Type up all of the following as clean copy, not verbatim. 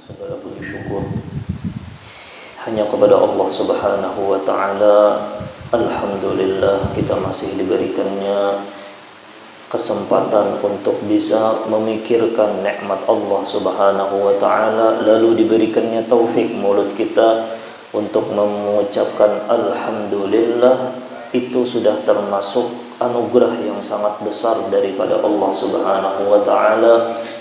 Segala puji syukur hanya kepada Allah Subhanahu wa taala. Alhamdulillah kita masih diberikannya kesempatan untuk bisa memikirkan nikmat Allah Subhanahu wa taala, lalu diberikannya taufik mulut kita untuk mengucapkan alhamdulillah. Itu sudah termasuk anugerah yang sangat besar daripada Allah Subhanahu wa taala.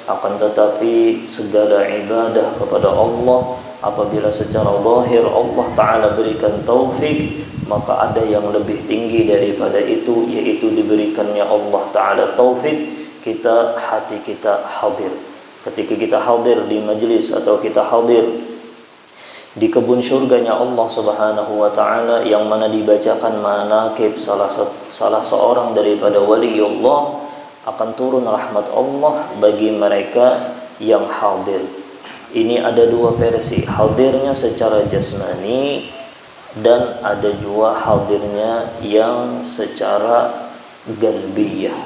Akan tetapi segala ibadah kepada Allah, apabila secara zahir Allah taala berikan taufik, maka ada yang lebih tinggi daripada itu, yaitu diberikannya Allah taala taufik hati kita hadir. Ketika kita hadir di majlis atau kita hadir di kebun surganya Allah Subhanahu wa taala, yang mana dibacakan manaqib salah seorang daripada waliullah, akan turun rahmat Allah bagi mereka yang hadir. Ini ada dua versi, hadirnya secara jasmani dan ada juga hadirnya yang secara galbiyah.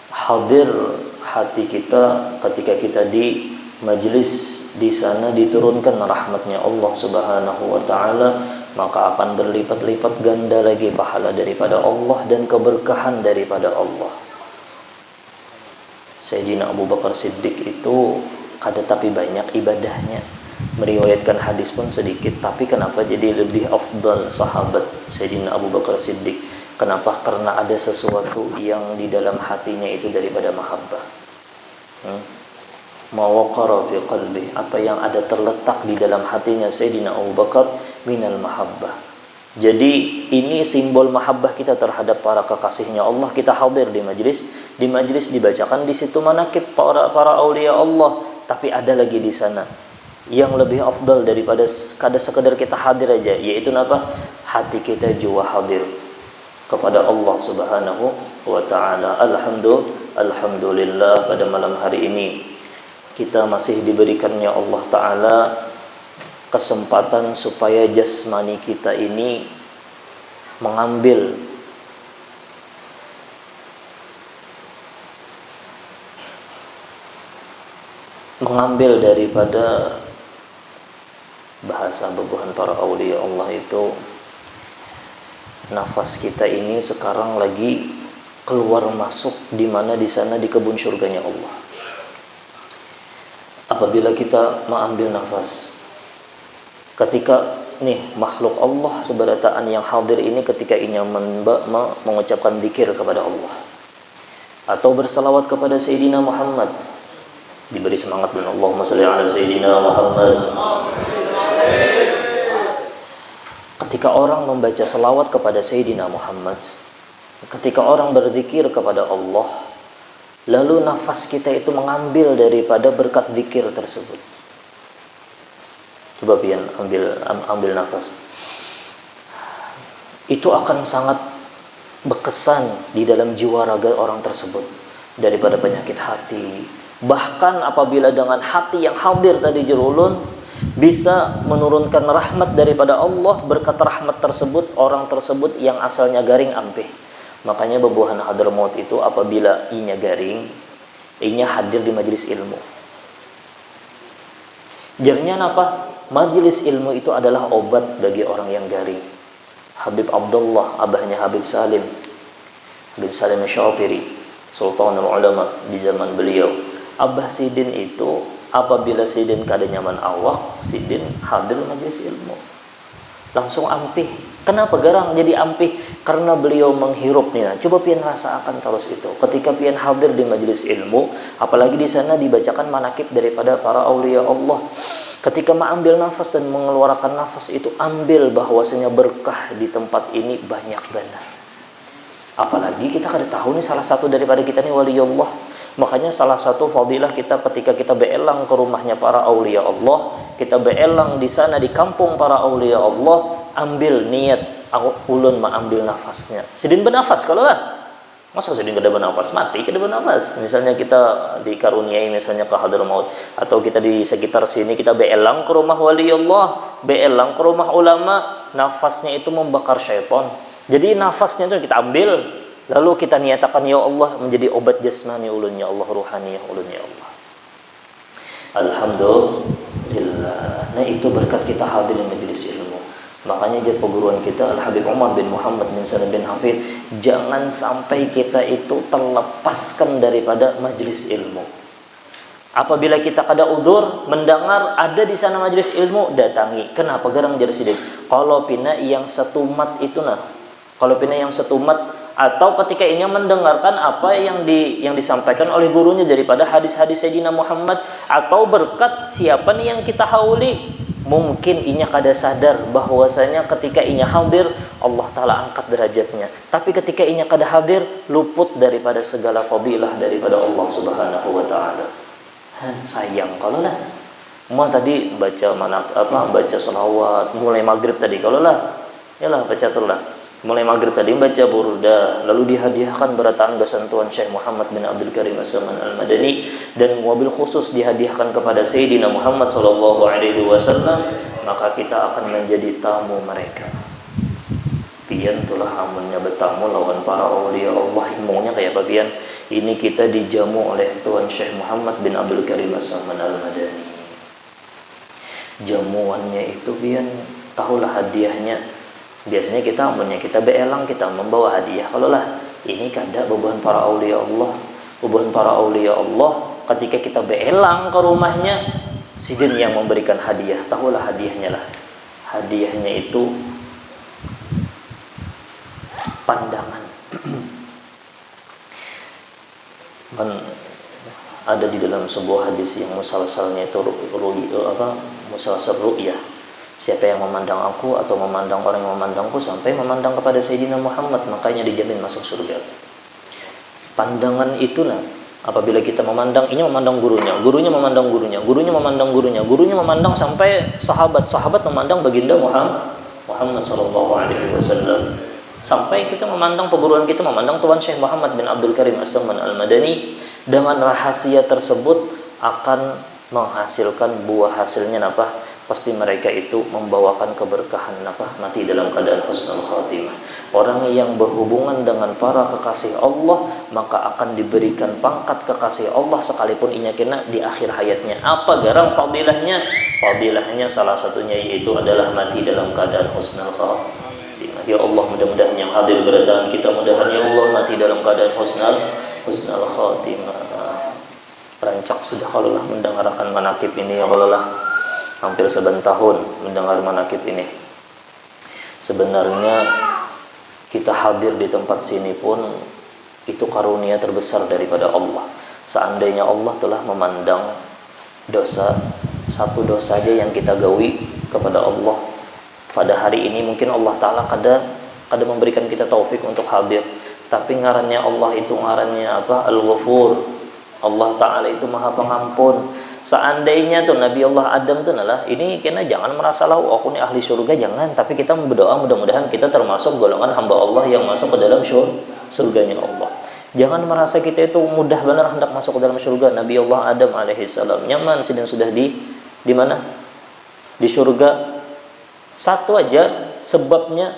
Hadir hati kita ketika kita di majlis, di sana diturunkan rahmatnya Allah Subhanahu wa taala, maka akan berlipat-lipat ganda lagi pahala daripada Allah dan keberkahan daripada Allah. Sayyidina Abu Bakar Siddiq itu kada tapi banyak ibadahnya, meriwayatkan hadis pun sedikit, tapi kenapa jadi lebih afdal sahabat Sayyidina Abu Bakar Siddiq? Kenapa? Karena ada sesuatu yang di dalam hatinya itu daripada mahabbah. Ma waqara fi qalbi, apa yang ada terletak di dalam hatinya Sayyidina Abu Bakar minal mahabbah. Jadi ini simbol mahabbah kita terhadap para kekasihnya Allah. Kita hadir di majlis dibacakan di situ manaqib para aulia Allah, tapi ada lagi di sana yang lebih afdal daripada kada sekedar kita hadir aja, yaitu apa? Hati kita juga hadir kepada Allah Subhanahu wa taala. Alhamdulillah pada malam hari ini kita masih diberikannya Allah taala kesempatan supaya jasmani kita ini mengambil daripada bahasa bebuhan para aulia Allah itu, nafas kita ini sekarang lagi keluar masuk di mana di sana di kebun surganya Allah. Apabila kita mengambil nafas, ketika makhluk Allah seberataan yang hadir ini, ketika ini mengucapkan zikir kepada Allah atau bersalawat kepada Sayyidina Muhammad, diberi semangat dengan Allahumma shalli ala Sayyidina Muhammad. Ketika orang membaca salawat kepada Sayyidina Muhammad, ketika orang berzikir kepada Allah, lalu nafas kita itu mengambil daripada berkat zikir tersebut. Coba pian ambil nafas. Itu akan sangat berkesan di dalam jiwa raga orang tersebut daripada penyakit hati. Bahkan apabila dengan hati yang hadir tadi jerulun, bisa menurunkan rahmat daripada Allah. Berkat rahmat tersebut, orang tersebut yang asalnya garing ampih. Makanya bebuhan Hadramaut itu apabila inya garing, inya hadir di majlis ilmu. Jarnya apa? Majlis ilmu itu adalah obat bagi orang yang garing. Habib Abdullah, abahnya Habib Salim Syafiri, Sultanul Ulama di zaman beliau. Abah Sidin itu apabila Sidin kada nyaman awak, Sidin hadir majlis ilmu, langsung ampih. Kenapa garang jadi ampih? Karena beliau menghirupnya. Coba pian rasakan terus itu. Ketika pian hadir di majlis ilmu, apalagi di sana dibacakan manaqib daripada para aulia Allah. Ketika mengambil nafas dan mengeluarkan nafas itu, ambil bahwasanya berkah di tempat ini banyak benar. Apalagi kita kada tahu nih, salah satu daripada kita nih waliullah. Makanya salah satu fadilah kita ketika kita beelang ke rumahnya para aulia Allah, kita beelang di sana di kampung para aulia Allah, ambil niat ulun mengambil nafasnya. Sidin bernafas kalau lah. Masa Sidin kada bernafas, mati kada bernafas. Misalnya kita dikaruniai misalnya ke Hadramaut, atau kita di sekitar sini kita beelang ke rumah waliullah, beelang ke rumah ulama, nafasnya itu membakar syaitan. Jadi nafasnya itu kita ambil, lalu kita niatakan ya Allah menjadi obat jasmani ulun, ya Allah ruhani ulun, ya Allah. Alhamdulillah. Nah, itu berkat kita hadir di majelis ilmu. Makanya jadi perguruan kita Al-Habib Umar bin Muhammad bin Salim bin Hafid, jangan sampai kita itu terlepaskan daripada majelis ilmu. Apabila kita kada udzur mendengar ada di sana majelis ilmu, datangi. Kenapa garang jadi sidik? Kalau pina yang setumat itu nah. Kalau pina yang setumat atau ketika inya mendengarkan apa yang disampaikan oleh gurunya daripada hadis-hadis Sayyidina Muhammad, atau berkat siapa nih yang kita hauli, mungkin inya kada sadar bahwasanya ketika inya hadir Allah Ta'ala angkat derajatnya, tapi ketika inya kada hadir luput daripada segala fadilah daripada Allah Subhanahu wa Ta'ala. Sayang kalau lah tadi baca selawat mulai maghrib tadi, kalau lah yalah baca terlah mulai maghrib tadi baca burda, lalu dihadiahkan berataan besantuan Syekh Muhammad bin Abdul Karim As-Saman Al-Madani, dan mobil khusus dihadiahkan kepada Sayyidina Muhammad sallallahu alaihi wasallam, maka kita akan menjadi tamu mereka. Pian tulah amunnya bertamu lawan para awliya Allah, himungnya kayak apa pian? Ini kita dijamu oleh Tuan Syekh Muhammad bin Abdul Karim As-Saman Al-Madani. Jamuannya itu pian, tahulah hadiahnya. Biasanya kita beelang, kita membawa hadiah. Kalau lah ini kada beban para aulia Allah, beban para aulia Allah ketika kita beelang ke rumahnya, sidin yang memberikan hadiah. Tahulah hadiahnya lah. Hadiahnya itu pandangan. Ada di dalam sebuah hadis yang musalsalnya itu musalsal ru'yah. Siapa yang memandang aku atau memandang orang yang memandangku sampai memandang kepada Sayyidina Muhammad, makanya dijamin masuk surga. Pandangan itu nah, apabila kita memandang, ini memandang gurunya, gurunya memandang gurunya, gurunya memandang gurunya, gurunya memandang sampai sahabat memandang baginda Muhammad sallallahu alaihi wasallam. Sampai kita memandang perguruan kita memandang Tuan Syekh Muhammad bin Abdul Karim As-Saman Al-Madani, dengan rahasia tersebut akan menghasilkan buah hasilnya apa? Pasti mereka itu membawakan keberkahan mati dalam keadaan husnul khatimah. Orang yang berhubungan dengan para kekasih Allah maka akan diberikan pangkat kekasih Allah sekalipun inya kena di akhir hayatnya. Apa garang fadilahnya? Fadilahnya salah satunya yaitu adalah mati dalam keadaan husnul khatimah. Ya Allah, mudah-mudahan yang hadir berataan kita, mudah-mudahan ya Allah mati dalam keadaan husnul khatimah. Rancak sudah kalau lah mendengarkan manakib ini, ya kalau lah hampir 7 tahun mendengar manakib ini. Sebenarnya kita hadir di tempat sini pun itu karunia terbesar daripada Allah. Seandainya Allah telah memandang dosa, satu dosa aja yang kita gawi kepada Allah pada hari ini, mungkin Allah Ta'ala kada memberikan kita taufik untuk hadir. Tapi ngarannya Allah itu ngarannya apa? Al-Ghafur. Allah Ta'ala itu Maha Pengampun. Seandainya tuh Nabi Allah Adam tuh nalah, ini kena jangan merasa lah aku nih ahli surga, jangan. Tapi kita berdoa mudah-mudahan kita termasuk golongan hamba Allah yang masuk ke dalam surganya Allah. Jangan merasa kita itu mudah benar hendak masuk ke dalam surga. Nabi Allah Adam alaihissalam nyaman sedang sudah di mana? Di surga. Satu aja sebabnya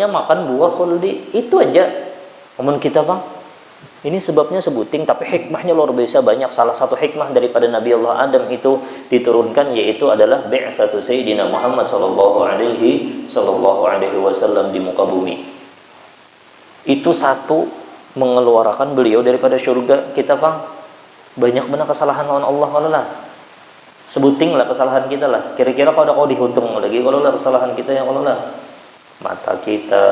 makan buah khuldi, itu aja. Namun kita bang, ini sebabnya sebuting, tapi hikmahnya luar biasa banyak. Salah satu hikmah daripada Nabi Allah Adam itu diturunkan yaitu adalah bi'tsatu Sayyidina Muhammad sallallahu alaihi wasallam di muka bumi. Itu satu mengeluarkan beliau daripada surga. Kita bang banyak benar kesalahan lawan Allah kalau lah. Sebuting lah kesalahan kita lah. Kira-kira kalau kau dihitung lagi kalau lah kesalahan kita yang kalau lah. Mata kita,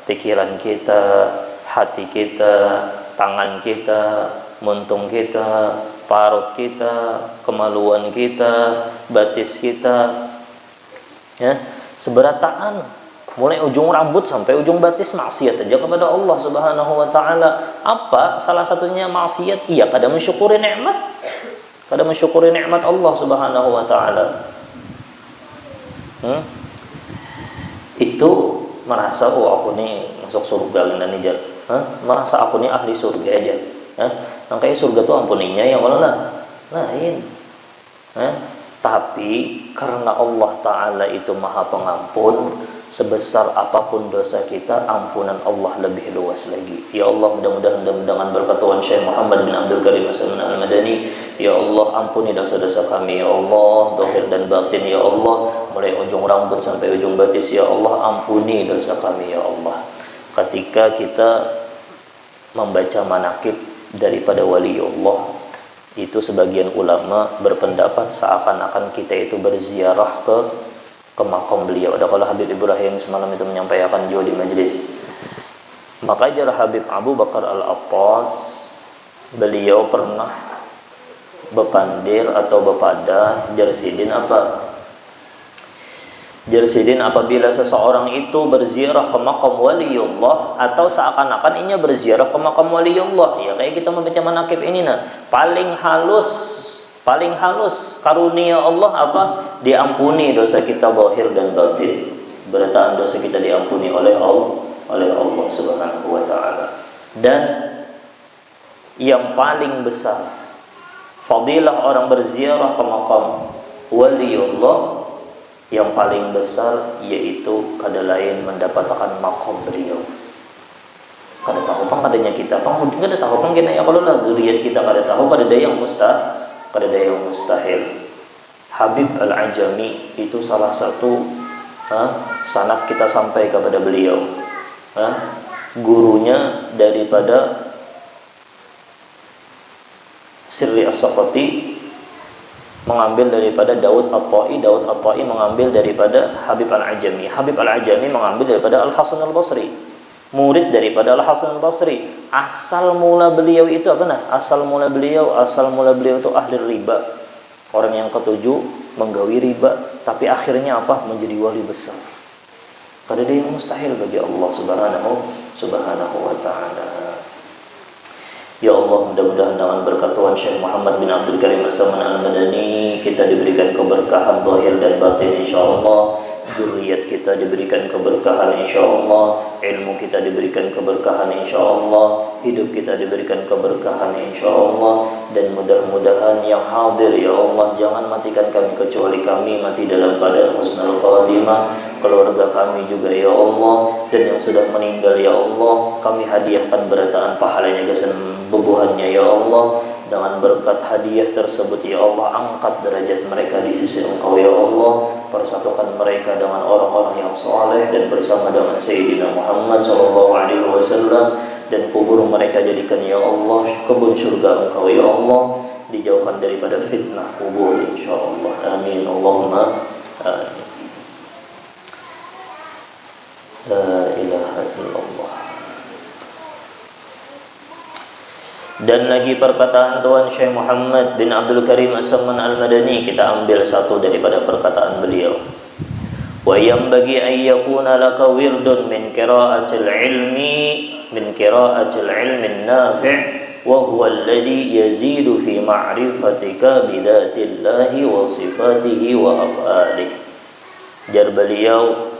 pikiran kita, hati kita, tangan kita, muntung kita, parut kita, kemaluan kita, batis kita, ya, seberataan, mulai ujung rambut sampai ujung batis maksiat aja kepada Allah Subhanahu wa Ta'ala. Apa salah satunya maksiat? Iya, kada mensyukuri nikmat, Allah Subhanahu wa Ta'ala. Itu merasa aku nih masuk surga dan nijar. Merasa aku nih ahli surga aja. Makanya surga tuh ampuninya yang kalau lain. Tapi karena Allah Ta'ala itu maha pengampun, sebesar apapun dosa kita, ampunan Allah lebih luas lagi. Ya Allah, mudah-mudahan dengan berkat Tuhan Syekh Muhammad bin Abdul Karim As-Saman Al-Madani, ya Allah ampuni dosa-dosa kami, ya Allah, zahir dan batin, ya Allah, mulai ujung rambut sampai ujung batis, ya Allah ampuni dosa kami, ya Allah. Ketika kita membaca manaqib daripada waliullah, itu sebagian ulama berpendapat seakan-akan kita itu berziarah ke makam beliau. Ada kalau Habib Ibrahim semalam itu menyampaikan juga di majlis. Maka jar Habib Abu Bakar Al-Attas, beliau pernah bepandir atau bepada jarsidin apa? Jarsidin apabila seseorang itu berziarah ke makam waliullah atau seakan-akan ini berziarah ke makam waliullah, ya kayak kita membaca manaqib ini paling halus karunia Allah apa? Diampuni dosa kita zahir dan batin. Berataan dosa kita diampuni oleh Allah Subhanahu wa taala. Dan yang paling besar fadilah orang berziarah ke makam waliullah, yang paling besar yaitu kada lain mendapatkan makom beliau. Kada tahu pang kadanya kita, pang kada tahu pang kena ya kalau lah zuriat kita kada tahu, kada ada yang mustahil. Habib Al-Ajami itu salah satu sanad kita sampai kepada beliau. Gurunya daripada Sirri As-Saqati mengambil daripada Daud At-Tai mengambil daripada Habib Al-Ajami. Habib Al-Ajami mengambil daripada Al-Hasan Al-Basri, murid daripada Al-Hasan Al-Basri. Asal mula beliau itu apa nah? Asal mula beliau itu ahli riba. Orang yang ketujuh menggawi riba, tapi akhirnya apa? Menjadi wali besar. Kada ada yang mustahil bagi Allah Subhanahu wa taala. Ya Allah, mudah-mudahan dengan berkat Tuhan Syekh Muhammad bin Abdul Karim As-Saman Al-Madani kita diberikan keberkahan zahir dan batin insyaallah, zuriat kita diberikan keberkahan insyaallah, ilmu kita diberikan keberkahan insyaallah, hidup kita diberikan keberkahan insyaallah, dan mudah-mudahan yang hadir ya Allah jangan matikan kami kecuali kami mati dalam keadaan husnul khatimah, keluarga kami juga ya Allah, dan yang sudah meninggal ya Allah kami hadiahkan berataan pahalanya gasan bubuhannya ya Allah. Dengan berkat hadiah tersebut ya Allah angkat derajat mereka di sisi Engkau ya Allah, persatukan mereka dengan orang-orang yang saleh dan bersama dengan Sayyidina Muhammad SAW, dan kubur mereka jadikan ya Allah kebun surga Engkau ya Allah, dijauhkan daripada fitnah kubur insyaallah. Amin Allahumma amin. La ilaha illallah. Dan lagi perkataan Tuan Syekh Muhammad bin Abdul Karim As-Saman Al-Madani, kita ambil satu daripada perkataan beliau. Wa yanbaghi an yakuna laka wirdun min qira'atil ilmi an-nafi' wa huwa alladhi yazidu fi ma'rifatika bi dzatillahi wa sifatihi wa af'alihi. Jar beliau,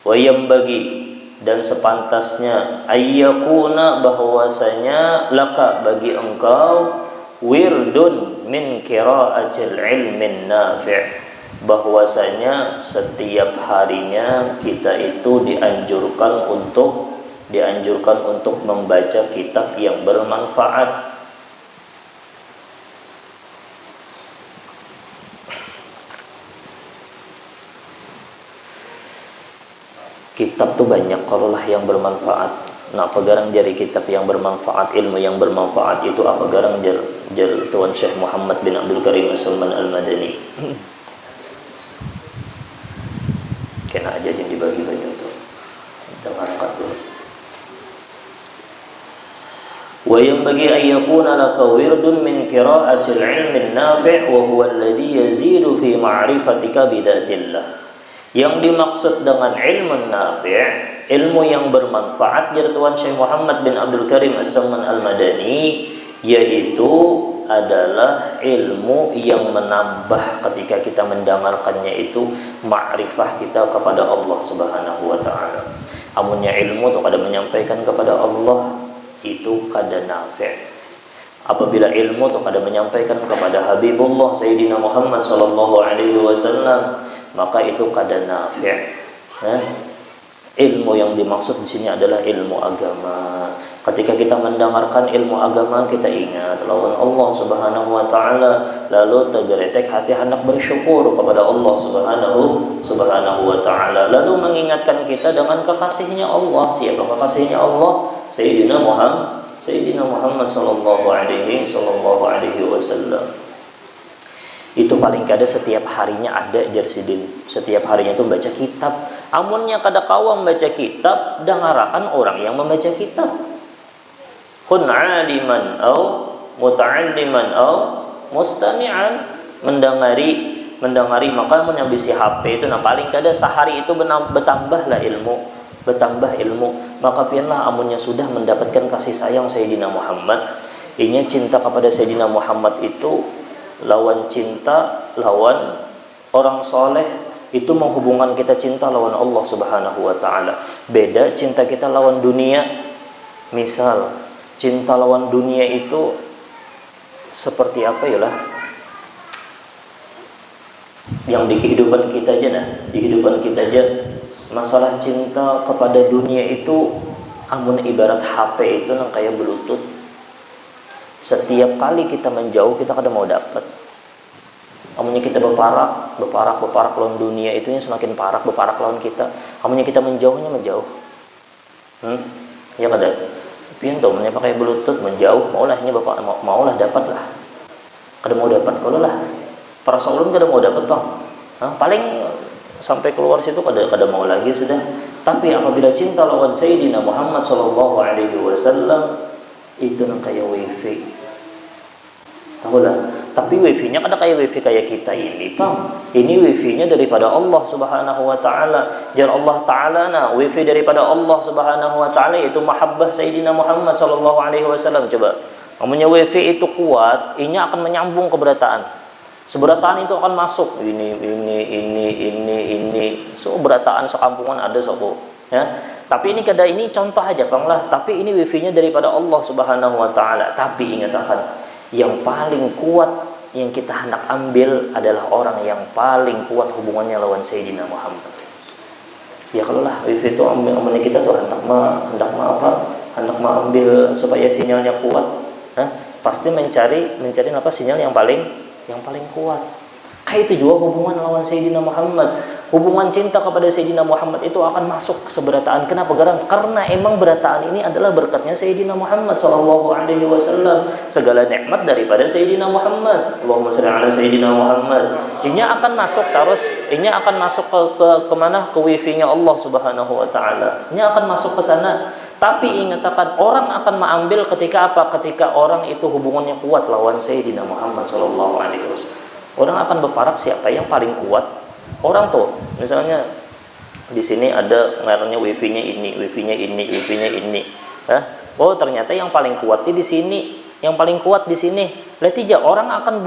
wa yanbaghi, dan sepantasnya, ayyakuna, bahwasanya, laka, bagi engkau, wirdun min qira'atil ilmin nafi', bahwasanya setiap harinya kita itu dianjurkan untuk membaca kitab yang bermanfaat. Kitab tuh banyak kalau lah yang bermanfaat. Nah, pegarang dari kitab yang bermanfaat, ilmu yang bermanfaat itu apa garang jar Tuan Syekh Muhammad bin Abdul Karim As-Saman Al-Madani. Kena aja yang dibagi banyak tuh. Kita angkat dulu. Wa yanbaghi an yakuna laka wirdun min qira'atil ilmi an-nafi' wa huwa alladhi yazidu fi ma'rifatika bi dzatillah. Yang dimaksud dengan ilmu nafi', ilmu yang bermanfaat jar Tuan Syekh Muhammad bin Abdul Karim As-Saman Al-Madani, yaitu adalah ilmu yang menambah ketika kita mendamalkannya itu ma'rifah kita kepada Allah Subhanahu wa taala. Amunnya ilmu tu kada menyampaikan kepada Allah itu kada nafi'. Apabila ilmu itu kada menyampaikan kepada Habibullah Sayyidina Muhammad sallallahu alaihi wasallam, maka itu kada nafi'. Ilmu yang dimaksud di sini adalah ilmu agama. Ketika kita mendengarkan ilmu agama, kita ingat lawan Allah Subhanahu wa taala, lalu tergeletek hati hendak bersyukur kepada Allah Subhanahu wa taala, lalu mengingatkan kita dengan kekasihnya Allah. Siapa kekasihnya Allah? Sayyidina Muhammad sallallahu alaihi wasallam. Itu paling kada setiap harinya ada jarsidin. Setiap harinya itu baca kitab. Amunnya kada kawa membaca kitab, dengarakan orang yang membaca kitab. Kun aliman au muta'alliman au mustami'an. Mendengari maka mun yang bisi HP itu, nah paling kada sehari itu bertambahlah ilmu. Maka pianlah amunnya sudah mendapatkan kasih sayang Sayyidina Muhammad, inya cinta kepada Sayyidina Muhammad itu lawan cinta lawan orang soleh, itu menghubungkan kita cinta lawan Allah Subhanahu wa taala. Beda cinta kita lawan dunia. Misal cinta lawan dunia itu seperti apa ya lah, yang di kehidupan kita aja masalah cinta kepada dunia itu amun ibarat HP itu nang kayak bluetooth. Setiap kali kita menjauh, kita kada mau dapat. Amunnya kita berparak lawan dunia, itunya semakin parak berparak lawan kita. Amunnya kita menjauhnya menjauh. Ya kada. Pian tuh amunnya pakai bluetooth menjauh, maulahnya bapak maulah dapat lah. Kada mau dapat kalau lah. Para saulun kada mau dapat, Bang. Paling sampai keluar situ kada mau lagi sudah. Tapi apabila cinta lawan Sayyidina Muhammad sallallahu alaihi wasallam, itu nang kayak wifi. Tahu lah. Tapi wifi-nya kada kayak wifi kayak kita ini, Bang. Ini wifi-nya daripada Allah Subhanahu wa taala. Jar Allah taala nah, wifi daripada Allah Subhanahu wa taala itu mahabbah Sayyidina Muhammad sallallahu alaihi wasallam. Coba. Amunnya wifi itu kuat, inya akan menyambung keberataan. Seberataan itu akan masuk ini. So berataan sekampungan ada soko, ya. Tapi ini kada, ini contoh aja, Bang lah. Tapi ini wifi-nya daripada Allah Subhanahu wa taala. Tapi ingat akan yang paling kuat yang kita hendak ambil adalah orang yang paling kuat hubungannya lawan Sayyidina Muhammad. Ya kalau lah wifi itu ambil kita tuh hendak ambil supaya sinyalnya kuat, pasti mencari apa sinyal yang paling kuat. Kayak itu juga hubungan lawan Sayyidina Muhammad. Hubungan cinta kepada Sayyidina Muhammad itu akan masuk seberataan. Kenapa? Karena emang berataan ini adalah berkatnya Sayyidina Muhammad sallallahu alaihi wasallam. Segala nikmat daripada Sayyidina Muhammad. Allahumma shalli ala Sayyidina Muhammad. Ini akan masuk ke mana? Ke wifi-nya Allah Subhanahu wa taala. Ini akan masuk ke sana. Tapi ingat akan orang akan mengambil ketika apa? Ketika orang itu hubungannya kuat lawan Sayyidina Muhammad sallallahu alaihi wasallam. Orang akan berparak siapa yang paling kuat. Orang tuh, misalnya di sini ada ngarannya wifi-nya ini. Oh, ternyata yang paling kuat di sini, yang paling kuat di sini. Berarti orang akan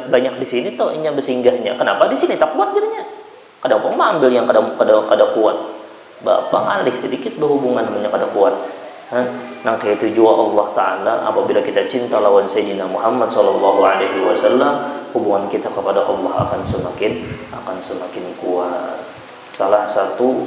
banyak di sini tuh yang bersinggahnya. Kenapa di sini tak kuat jadinya? Kadang mau ambil yang kada kuat. Bapak ngalih sedikit berhubungan dengan kada kuat. Nah kayak itu juga Allah Ta'ala apabila kita cinta lawan Sayyidina Muhammad sallallahu alaihi wasallam, hubungan kita kepada Allah akan semakin kuat. Salah satu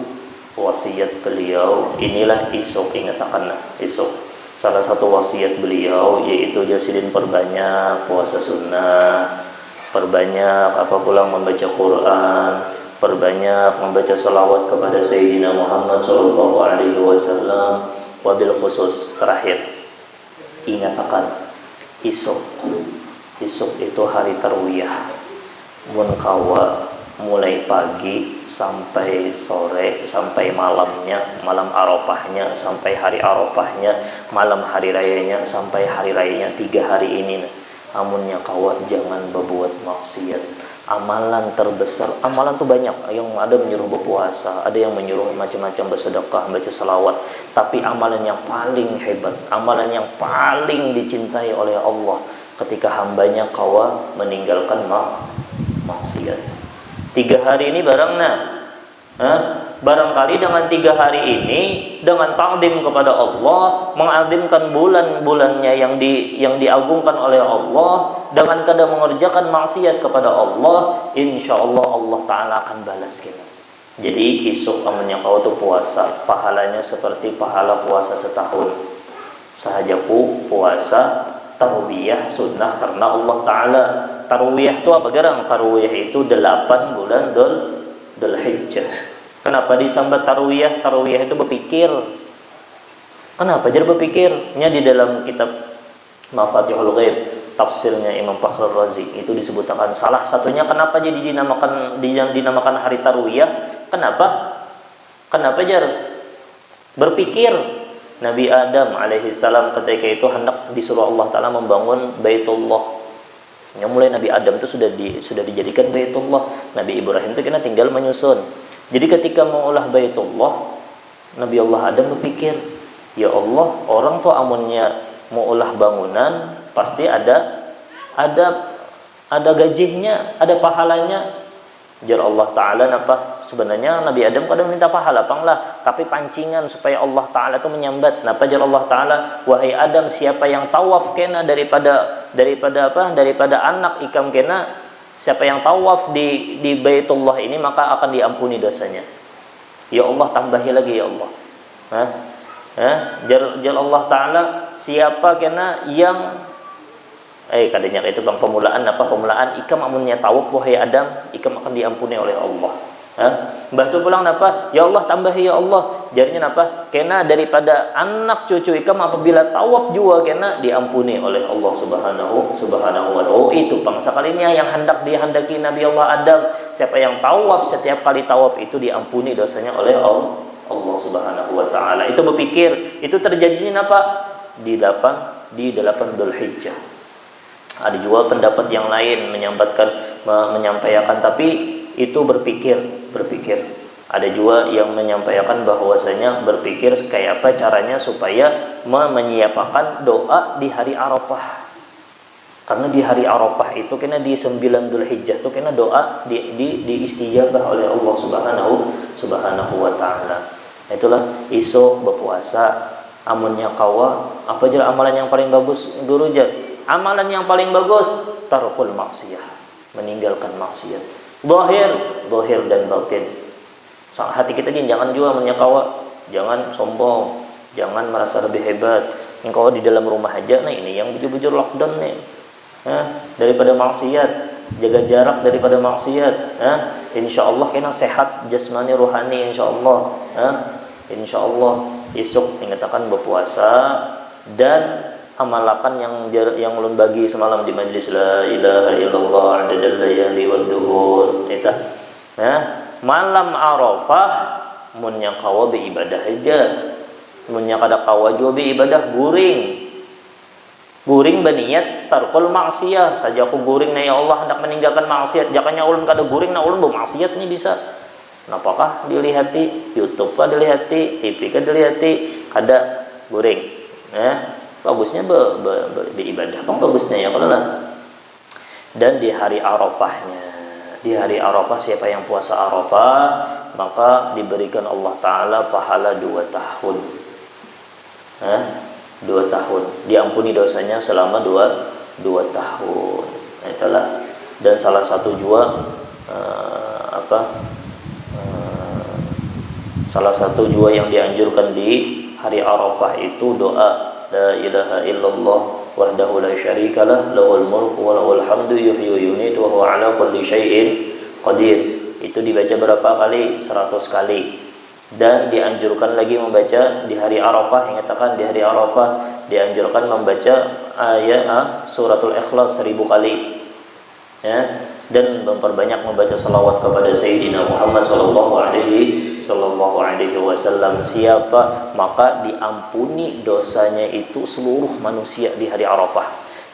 wasiat beliau, inilah isok, ingat akan isok. Salah satu wasiat beliau yaitu jasidin perbanyak puasa sunnah, perbanyak pulang membaca Quran, perbanyak membaca salawat kepada Sayyidina Muhammad sallallahu alaihi wasallam. Wabil khusus terakhir, ingat akan isuk itu hari tarwiyah. Mun kawa mulai pagi sampai sore, sampai malam Arafahnya, sampai hari Arafahnya, malam hari rayanya, sampai hari rayanya 3 hari ini. Amunnya kawa jangan berbuat maksiat. Amalan terbesar, amalan tuh banyak. Yang ada menyuruh berpuasa, ada yang menyuruh macam-macam bersedekah, baca salawat. Tapi amalan yang paling hebat, amalan yang paling dicintai oleh Allah ketika hambanya kawa meninggalkan maksiat. 3 hari ini barangna Barangkali dengan 3 hari ini, dengan ta'zim kepada Allah, mengazimkan bulan-bulannya yang diagungkan oleh Allah, dengan kadang mengerjakan maksiat kepada Allah, insya Allah Allah Ta'ala akan balas kita. Jadi isuk amannya kau tu puasa, pahalanya seperti pahala puasa setahun. Sahajaku puasa tarwiyah sunnah karena Allah Ta'ala. Tarwiyah itu apa gerang? Tarwiyah itu 8 bulan Dzulhijjah. Kenapa disambat tarwiyah? Tarwiyah itu berpikir. Kenapa jadi berpikirnya? Di dalam kitab Mafatihul Ghaib, tafsirnya Imam Fakhrul Razi, itu disebutkan salah satunya kenapa jadi dinamakan hari tarwiyah. Kenapa? Kenapa jar? Berpikir. Nabi Adam alaihissalam ketika itu hendak disuruh Allah Ta'ala membangun Baitullah. Yang mulai Nabi Adam itu sudah dijadikan Baitullah. Nabi Ibrahim itu kena tinggal menyusun. Jadi ketika mengolah Baitullah, Nabi Allah Adam berpikir, ya Allah, orang tuh amunnya mau ulah bangunan pasti ada gajinya, ada pahalanya. Jar Allah Ta'ala napa? Sebenarnya Nabi Adam kadang minta pahala panglah, tapi pancingan supaya Allah Ta'ala itu menyambat. Napa jar Allah Ta'ala? Wahai Adam, siapa yang tawaf kena daripada anak ikam kena, siapa yang tawaf di Baitullah ini maka akan diampuni dosanya. Ya Allah, tambahi lagi ya Allah. Jar Allah Ta'ala, siapa kena yang kadanya itu bang pemulaan ikam amunnya tawaf wahai Adam, ikam akan diampuni oleh Allah. Mbah tu pulang napa? Ya Allah, tambahi ya Allah. Jarinya napa? Kena daripada anak cucu ikam apabila tawaf juga kena diampuni oleh Allah Subhanahu wa ta'ala. Oh, itu bangsa kalinya yang dihendaki Nabi Allah Adam. Siapa yang tawaf setiap kali tawaf itu diampuni dosanya oleh Allah Subhanahu wa ta'ala. Itu berpikir, itu terjadinya napa? Di 8 Dzulhijjah. Ada juga pendapat yang lain menyampaikan tapi itu berpikir. Ada juga yang menyampaikan bahwasanya berpikir kayak apa caranya supaya menyiapkan doa di hari Arafah. Karena di hari Arafah itu kena di 9 Dzulhijjah itu kena doa di istijabah oleh Allah Subhanahu wa ta'ala. Itulah iso berpuasa amunnya kawa apa aja amalan yang paling bagus guru jar. Amalan yang paling bagus tarkul maksiyah, meninggalkan maksiat. Zahir dan batin. Hati kita ini jangan juga menyakawa, jangan sombong, jangan merasa lebih hebat. Engkau di dalam rumah aja, nah ini yang bujur-bujur lockdown nih. Daripada maksiat, jaga jarak daripada maksiat. Insya Allah kena sehat jasmani rohani insya Allah. Insya Allah esok tingkatkan berpuasa dan amalakan yang ulun bagi semalam di majlis la ilaha illallah adadal layali wad duhur eta. Malam Arafah mun nya kawa be ibadah aja. Mun nya kada kawa juga be ibadah guring baniat tarkul maksiyah. Saja aku guring na ya Allah hendak meninggalkan maksiat. Jakanya ulun kada guring na ulun bermaksiat nih bisa. Napakah dilihati YouTube kah dilihati, TV kah dilihati, kada guring. Bagusnya beribadah, bagusnya ya kalau lah. Dan di hari Arafahnya, di hari Arafah siapa yang puasa Arafah maka diberikan Allah Ta'ala pahala 2 tahun. 2 tahun, diampuni dosanya selama 2 tahun. Itulah. Dan salah satu juga salah satu juga yang dianjurkan di hari Arafah itu doa la ilaha illallah wahdahu la syarikalah lahul mulku wa lahul hamdu yuhyi wa yumiitu wa huwa ala kulli syai'in qadir. Itu dibaca berapa kali? 100 kali. Dan dianjurkan lagi membaca di hari Arafah, ingatkan di hari Arafah dianjurkan membaca ayat suratul Ikhlas 1000 kali. Dan memperbanyak membaca salawat kepada Sayyidina Muhammad sallallahu alaihi wasallam. Siapa maka diampuni dosanya itu seluruh manusia di hari Arafah.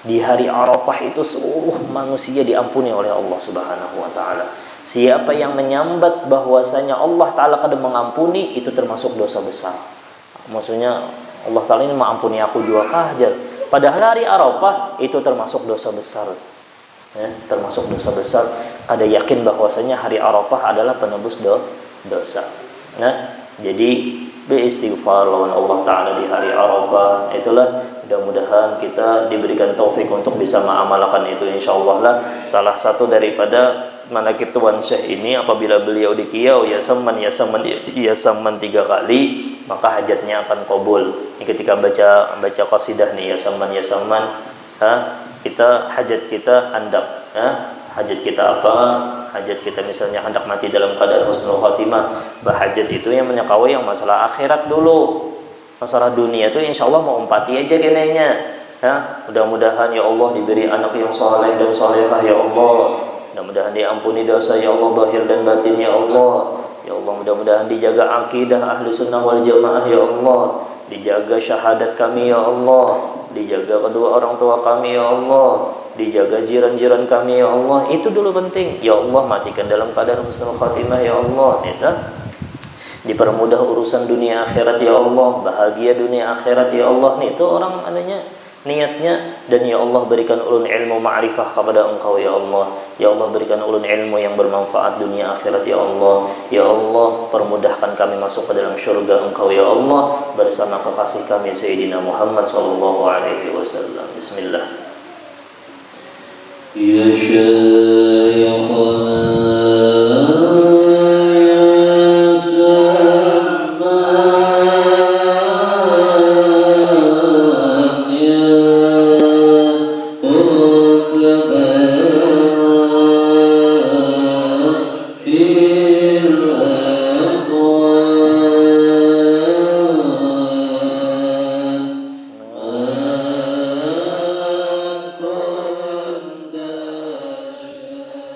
Di hari Arafah itu seluruh manusia diampuni oleh Allah Subhanahu wa ta'ala. Siapa yang menyambat bahwasanya Allah Ta'ala kada mengampuni, itu termasuk dosa besar. Maksudnya Allah Ta'ala ini mengampuni aku juga kah? Padahal hari Arafah itu termasuk dosa besar. Termasuk dosa besar. Ada yakin bahwasanya hari Arafah adalah penebus dosa. Nah, jadi beristighfar lawan Allah Ta'ala di hari Arafah. Itulah, mudah-mudahan kita diberikan taufik untuk bisa mengamalkan itu, insyaallah lah. Salah satu daripada manakib Tuan Syekh ini, apabila beliau di Kiau ya saman 3 kali, maka hajatnya akan kabul. Ini ketika baca qasidah nih, ya saman kita hajat kita hendak, hajat kita apa? Hajat kita misalnya hendak mati dalam keadaan husnul khatimah. Bahajat itu yang menyekawai yang masalah akhirat dulu. Masalah dunia itu insyaallah mau empati aja kenanya. Mudah-mudahan ya Allah diberi anak yang saleh dan salehah ya Allah. Mudah-mudahan diampuni dosa ya Allah zahir dan batin ya Allah. Ya Allah, mudah-mudahan dijaga akidah ahli sunnah wal jamaah ya Allah. Dijaga syahadat kami ya Allah. Dijaga kedua orang tua kami ya Allah. Dijaga jiran-jiran kami ya Allah. Itu dulu penting. Ya Allah, matikan dalam keadaan husnul khatimah ya Allah. Dipermudah urusan dunia akhirat ya Allah. Bahagia dunia akhirat ya Allah. Itu orang adanya niatnya. Dan ya Allah, berikan ulun ilmu ma'rifah kepada Engkau ya Allah. Ya Allah, berikan ulun ilmu yang bermanfaat dunia akhirat ya Allah. Ya Allah, permudahkan kami masuk ke dalam syurga Engkau ya Allah bersama kekasih kami Sayyidina Muhammad sallallahu alaihi wasallam. Bismillah. Ya